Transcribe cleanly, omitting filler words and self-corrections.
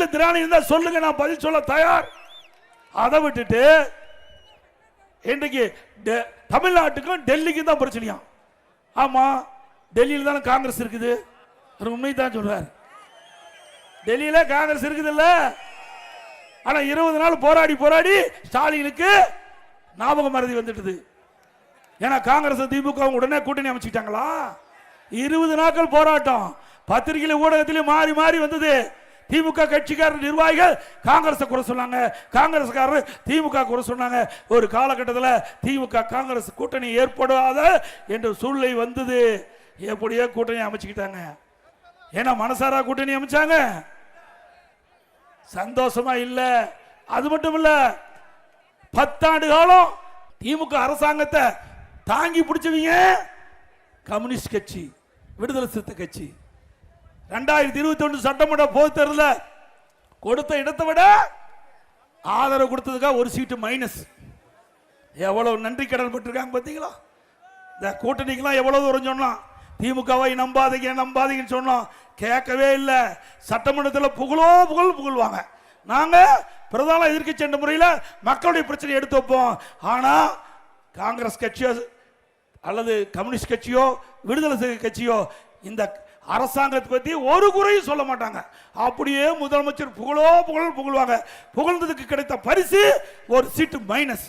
வீட்டில் திராணி இருந்தா சொல்லுங்க, நான் பதில் சொல்ல தயார். அதை விட்டுட்டு இன்றைக்கு தமிழ்நாட்டுக்கும் டெல்லிக்கும் தான் பிரச்சனையா? ஆமா, டெல்லியில் தானே காங்கிரஸ் இருக்குது. உண்மை தான் சொல்றாரு. டெல்லியில காங்கிரஸ் இருக்குது இல்ல? ஆனா 20 நாள் போராடி போராடி ஸ்டாலினுக்கு ஞாபகம் மறதி வந்துட்டது. ஏன்னா காங்கிரஸ் திமுக உடனே கூட்டணி அமைச்சுட்டாங்களா? 20 நாட்கள் போராட்டம், பத்திரிகையில ஊடகத்திலே மாறி மாறி வந்தது. திமுக கட்சிக்காரர் நிர்வாகிகள் காங்கிரஸ் குறை சொன்னாங்க, காங்கிரஸ்காரர் திமுக குறை சொன்னாங்க. ஒரு காலகட்டத்தில் திமுக காங்கிரஸ் கூட்டணி ஏற்படாத என்ற சூழ்நிலை வந்தது. எப்படியோ கூட்டணி அமைச்சுக்கிட்டாங்க. ஏன்னா மனசாரா கூட்டணி அமைச்சாங்க, சந்தோஷமா இல்ல. அது மட்டும் இல்ல, 10 ஆண்டு காலம் திமுக அரசாங்கத்தை தாங்கி பிடிச்சவங்க கம்யூனிஸ்ட் கட்சி, விடுதலை சிறுத்தை கட்சி. 2021 சட்டமன்ற பொதுத் தேர்தலில் கொடுத்த இடத்தை விட ஆதரவு கொடுத்ததுக்காக ஒரு சீட்டு மைனஸ். எவ்வளவு நன்றி கடன் பட்டிருக்காங்க பார்த்தீங்களா? இந்த கூட்டணிக்கெல்லாம் எவ்வளவு தூரம் சொன்னோம், திமுகவை நம்பாதீங்க நம்பாதீங்கன்னு சொன்னோம், கேட்கவே இல்லை. சட்டமன்றத்தில் புகழ்வாங்க. நாங்க பிரதான எதிர்க்கட்சி என்ற முறையில் மக்களுடைய பிரச்சனை எடுத்து வைப்போம். ஆனா காங்கிரஸ் கட்சியோ அல்லது கம்யூனிஸ்ட் கட்சியோ விடுதலை கட்சியோ இந்த அரசாங்கத்தை பத்தி ஒரு குறையும் சொல்ல மாட்டாங்க. அப்படியே முதலமைச்சர் புகழ்வாங்க. புகழ்ந்ததுக்கு கிடைத்த பரிசு ஒரு சீட்டு மைனஸ்.